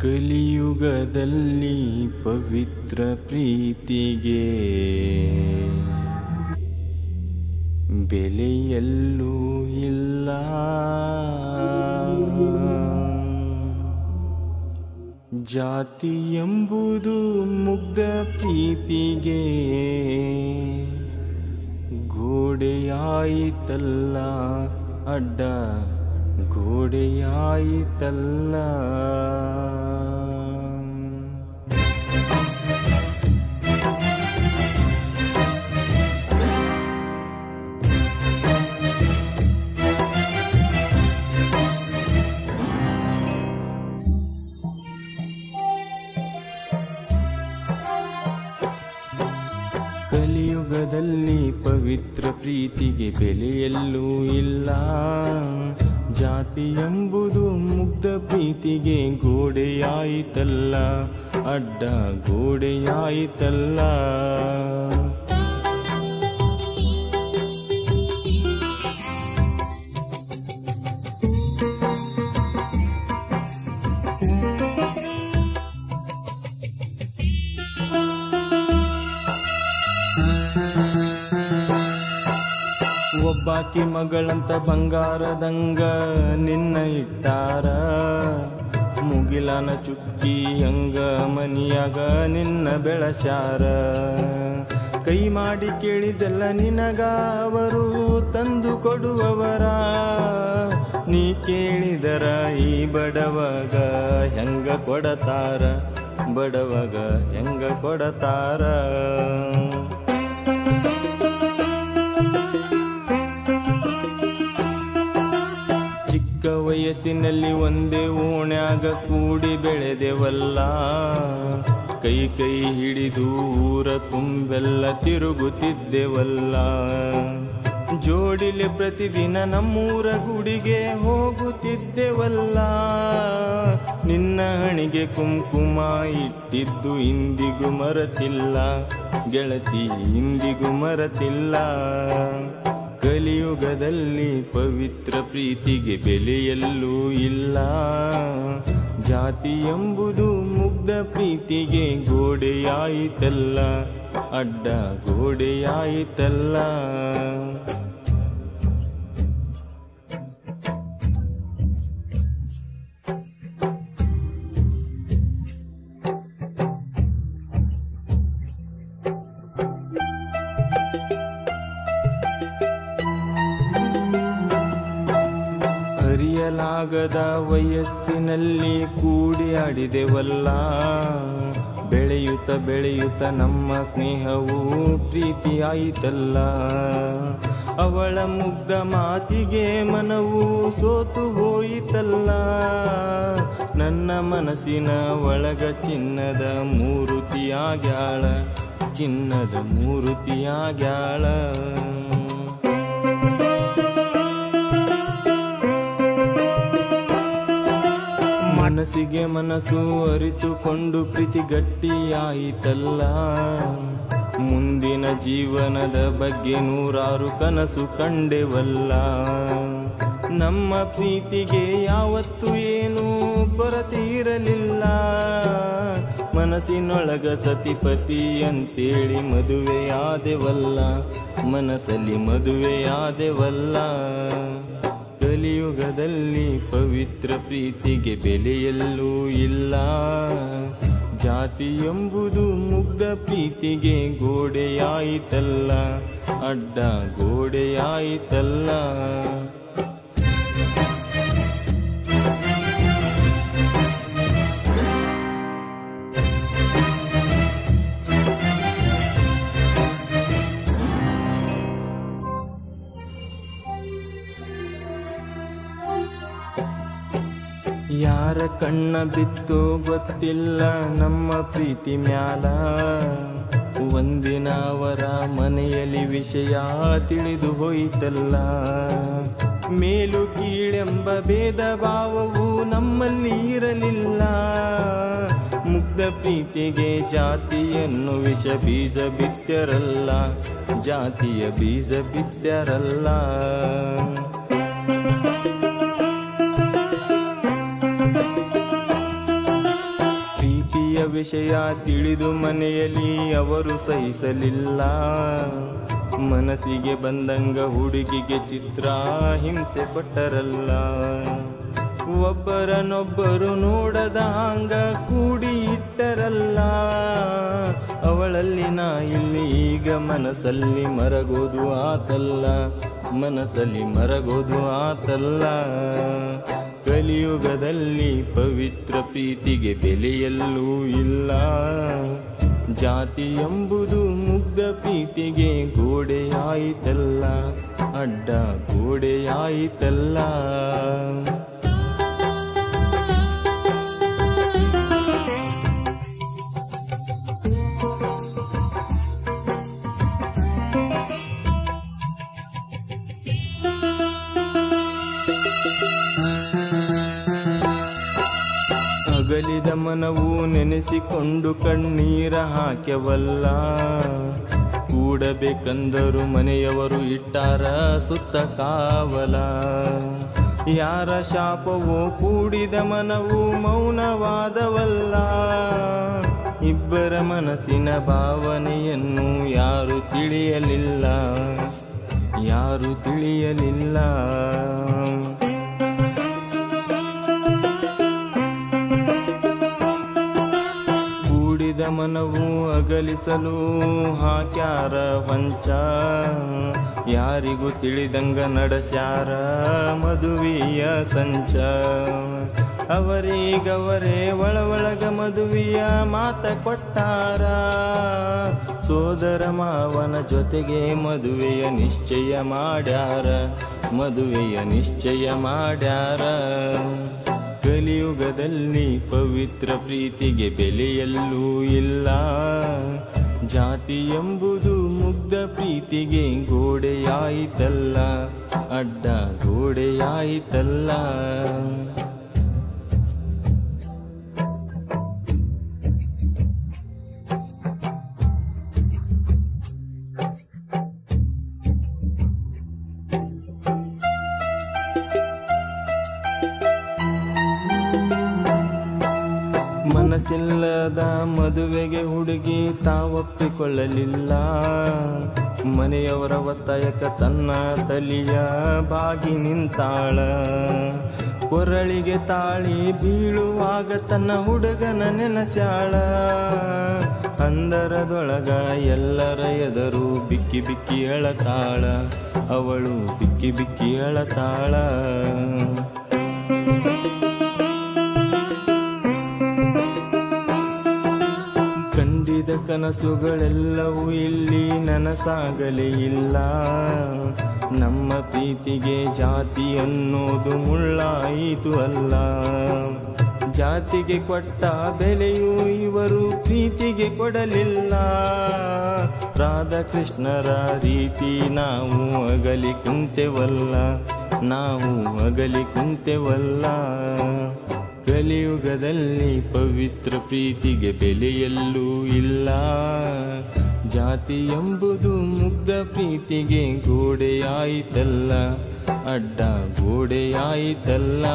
ಕಲಿಯುಗದಲ್ಲಿ ಪವಿತ್ರ ಪ್ರೀತಿಗೆ ಬೆಲೆಯಲ್ಲೂ ಇಲ್ಲ. ಜಾತಿ ಎಂಬುದು ಮುಗ್ಧ ಪ್ರೀತಿಗೆ ಗೋಡೆಯಾಯಿತಲ್ಲ, ಅಡ್ಡ ಗೋಡೆಯಾಯಿತಲ್ಲ. ಕಲಿಯುಗದಲ್ಲಿ ಪವಿತ್ರ ಪ್ರೀತಿಗೆ ಬೆಲೆಯಲ್ಲೂ ಇಲ್ಲ. ಜಾತಿ ಎಂಬುದು ಮುಗ್ಧ ಪ್ರೀತಿಗೆ ಗೋಡೆಯಾಯಿತಲ್ಲ, ಅಡ್ಡ ಗೋಡೆಯಾಯಿತಲ್ಲ. ಒಬ್ಬಾಕಿ ಮಗಳಂತ ಬಂಗಾರದಂಗ ನಿನ್ನ ಇಟ್ಟಾರ, ಮುಗಿಲನ ಚುಕ್ಕಿ ಹಂಗ ಮನಿಯಾಗ ನಿನ್ನ ಬೆಳಸ್ಯಾರ. ಕೈ ಮಾಡಿ ಕೇಳಿದೆಲ್ಲ ನಿನಗ ಅವರು ತಂದು ಕೊಡುವವರ, ನೀ ಕೇಳಿದರ ಈ ಬಡವಗ ಹೆಂಗ ಕೊಡತಾರ, ಬಡವಗ ಹೆಂಗ ಕೊಡತಾರ. ವಯಸ್ಸಿನಲ್ಲಿ ಒಂದೇ ಓಣ್ಯಾಗ ಕೂಡಿ ಬೆಳೆದೆವಲ್ಲ, ಕೈ ಕೈ ಹಿಡಿದು ಊರ ತುಂಬೆಲ್ಲ ತಿರುಗುತ್ತಿದ್ದೆವಲ್ಲ. ಜೋಡಿಲೆ ಪ್ರತಿದಿನ ನಮ್ಮೂರ ಗುಡಿಗೆ ಹೋಗುತ್ತಿದ್ದೆವಲ್ಲ. ನಿನ್ನ ಹಣಿಗೆ ಕುಂಕುಮ ಇಟ್ಟಿದ್ದು ಇಂದಿಗೂ ಮರೆತಿಲ್ಲ ಗೆಳತಿ, ಇಂದಿಗೂ ಮರೆತಿಲ್ಲ. ಕಲಿಯುಗದಲ್ಲಿ ಪವಿತ್ರ ಪ್ರೀತಿಗೆ ಬೆಲೆಯಲ್ಲೂ ಇಲ್ಲ. ಜಾತಿ ಎಂಬುದು ಮುಗ್ಧ ಪ್ರೀತಿಗೆ ಗೋಡೆಯಾಯಿತಲ್ಲ, ಅಡ್ಡ ಗೋಡೆಯಾಯಿತಲ್ಲ. ಅರಿಯಲಾಗದ ವಯಸ್ಸಿನಲ್ಲಿ ಕೂಡಿ ಆಡಿದೆವಲ್ಲ, ಬೆಳೆಯುತ್ತ ಬೆಳೆಯುತ್ತ ನಮ್ಮ ಸ್ನೇಹವು ಪ್ರೀತಿಯಾಯಿತಲ್ಲ. ಅವಳ ಮುಗ್ಧ ಮಾತಿಗೆ ಮನವು ಸೋತು ಹೋಯಿತಲ್ಲ. ನನ್ನ ಮನಸ್ಸಿನ ಒಳಗ ಚಿನ್ನದ ಮೂರುತಿಯಾಗ್ಯಾಳ, ಚಿನ್ನದ ಮೂರುತಿಯಾಗ್ಯಾಳ. ಮನಸ್ಸಿಗೆ ಮನಸ್ಸು ಅರಿತುಕೊಂಡು ಪ್ರೀತಿ ಗಟ್ಟಿಯಾಯಿತಲ್ಲ. ಮುಂದಿನ ಜೀವನದ ಬಗ್ಗೆ ನೂರಾರು ಕನಸು ಕಂಡೆವಲ್ಲ. ನಮ್ಮ ಪ್ರೀತಿಗೆ ಯಾವತ್ತೂ ಏನೂ ಕೊರತೆ ಇರಲಿಲ್ಲ. ಮನಸ್ಸಿನೊಳಗ ಸತಿಪತಿ ಅಂತೇಳಿ ಮದುವೆಯಾದೆವಲ್ಲ, ಮನಸ್ಸಲ್ಲಿ ಮದುವೆಯಾದೆವಲ್ಲ. ಕಲಿಯುಗದಲ್ಲಿ ಪವಿತ್ರ ಪ್ರೀತಿಗೆ ಬೆಲೆಯಲ್ಲೂ ಇಲ್ಲ. ಜಾತಿ ಎಂಬುದು ಮುಗ್ಧ ಪ್ರೀತಿಗೆ ಗೋಡೆಯಾಯಿತಲ್ಲ, ಅಡ್ಡ ಗೋಡೆಯಾಯಿತಲ್ಲ. ಯಾರ ಕಣ್ಣ ಬಿತ್ತು ಗೊತ್ತಿಲ್ಲ ನಮ್ಮ ಪ್ರೀತಿ ಮ್ಯಾಲ. ಒಂದಿನ ಅವರ ಮನೆಯಲ್ಲಿ ವಿಷಯ ತಿಳಿದು ಹೋಯಿತಲ್ಲ. ಮೇಲು ಕೀಳೆಂಬ ಭೇದ ಭಾವವು ನಮ್ಮಲ್ಲಿ ಇರಲಿಲ್ಲ. ಮುಗ್ಧ ಪ್ರೀತಿಗೆ ಜಾತಿಯನ್ನು ವಿಷ ಬೀಜ ಬಿತ್ತರಲ್ಲ, ಜಾತಿಯ ಬೀಜ ಬಿತ್ತರಲ್ಲ. ವಿಷಯ ತಿಳಿದು ಮನೆಯಲ್ಲಿ ಅವರು ಸಹಿಸಲಿಲ್ಲ. ಮನಸ್ಸಿಗೆ ಬಂದಂಗ ಹುಡುಗಿಗೆ ಚಿತ್ರ ಹಿಂಸೆ ಕೊಟ್ಟರಲ್ಲ. ಒಬ್ಬರನ್ನೊಬ್ಬರು ನೋಡದ ಹಾಂಗ ಕೂಡಿ ಇಟ್ಟರಲ್ಲ. ಅವಳಲ್ಲಿ ನಾ ಇಲ್ಲಿ ಈಗ ಮನಸ್ಸಲ್ಲಿ ಮರಗೋದು ಆತಲ್ಲ, ಮನಸ್ಸಲ್ಲಿ ಮರಗೋದು ಆತಲ್ಲ. ಕಲಿಯುಗದಲ್ಲಿ ಪವಿತ್ರ ಪ್ರೀತಿಗೆ ಬೆಲೆಯಲ್ಲೂ ಇಲ್ಲ. ಜಾತಿ ಎಂಬುದು ಮುಗ್ಧ ಪ್ರೀತಿಗೆ ಗೋಡೆಯಾಯಿತಲ್ಲ, ಅಡ್ಡ ಗೋಡೆಯಾಯಿತಲ್ಲ. ಅಗಲಿದ ಮನವು ನೆನೆಸಿಕೊಂಡು ಕಣ್ಣೀರ ಹಾಕ್ಯವಲ್ಲ. ಕೂಡಬೇಕಂದರು ಮನೆಯವರು ಇಟ್ಟಾರ ಸುತ್ತ ಕಾವಲ. ಯಾರ ಶಾಪವೋ ಕೂಡಿದ ಮನವು ಮೌನವಾದವಲ್ಲ. ಇಬ್ಬರ ಮನಸ್ಸಿನ ಭಾವನೆಯನ್ನು ಯಾರು ತಿಳಿಯಲಿಲ್ಲ, ಯಾರು ತಿಳಿಯಲಿಲ್ಲ. ಮನವು ಅಗಲಿಸಲು ಹಾಕ್ಯಾರ ಹೊಂಚ. ಯಾರಿಗೂ ತಿಳಿದಂಗ ನಡೆಸ್ಯಾರ ಮದುವೆಯ ಸಂಚ. ಅವರಿಗವರೇ ಒಳಗ ಮದುವೆಯ ಮಾತ ಕೊಟ್ಟಾರ. ಸೋದರ ಮಾವನ ಜೊತೆಗೆ ಮದುವೆಯ ನಿಶ್ಚಯ ಮಾಡ್ಯಾರ, ಮದುವೆಯ ನಿಶ್ಚಯ ಮಾಡ್ಯಾರ. ಕಲಿಯುಗದಲ್ಲಿ ಪವಿತ್ರ ಪ್ರೀತಿಗೆ ಬೆಲೆಯಲ್ಲೂ ಇಲ್ಲ. ಜಾತಿ ಎಂಬುದು ಮುಗ್ಧ ಪ್ರೀತಿಗೆ ಗೋಡೆಯಾಯಿತಲ್ಲ, ಅಡ್ಡ ಗೋಡೆಯಾಯಿತಲ್ಲ. ಮನಸ್ಸಿಲ್ಲದ ಮದುವೆಗೆ ಹುಡುಗಿ ತಾವೊಪ್ಪಿಕೊಳ್ಳಲಿಲ್ಲ. ಮನೆಯವರ ಒತ್ತಾಯಕ ತನ್ನ ತಲಿಯ ಬಾಗಿ ನಿಂತಾಳ. ಕೊರಳಿಗೆ ತಾಳಿ ಬೀಳುವಾಗ ತನ್ನ ಹುಡುಗನ ನೆನಸ್ಯಾಳ. ಅಂದರದೊಳಗ ಎಲ್ಲರ ಎದರು ಬಿಕ್ಕಿ ಬಿಕ್ಕಿ ಅಳತಾಳ, ಅವಳು ಬಿಕ್ಕಿ ಬಿಕ್ಕಿ ಅಳತಾಳ. ಕಂಡಿದ ಕನಸುಗಳೆಲ್ಲವೂ ಇಲ್ಲಿ ನನಸಾಗಲೇ ಇಲ್ಲ. ನಮ್ಮ ಪ್ರೀತಿಗೆ ಜಾತಿ ಅನ್ನೋದು ಮುಳ್ಳಾಯಿತು ಅಲ್ಲ. ಜಾತಿಗೆ ಕೊಟ್ಟ ಬೆಲೆಯೂ ಇವರು ಪ್ರೀತಿಗೆ ಕೊಡಲಿಲ್ಲ. ರಾಧಾಕೃಷ್ಣರ ರೀತಿ ನಾವು ಅಗಲಿ ಕುಂತೆವಲ್ಲ, ನಾವು ಅಗಲಿ ಕುಂತೆವಲ್ಲ. ಕಲಿಯುಗದಲ್ಲಿ ಪವಿತ್ರ ಪ್ರೀತಿಗೆ ಬೆಲೆಯಲ್ಲೂ ಇಲ್ಲ. ಜಾತಿ ಎಂಬುದು ಮುಗ್ಧ ಪ್ರೀತಿಗೆ ಗೋಡೆಯಾಯಿತಲ್ಲ, ಅಡ್ಡ ಗೋಡೆಯಾಯಿತಲ್ಲ.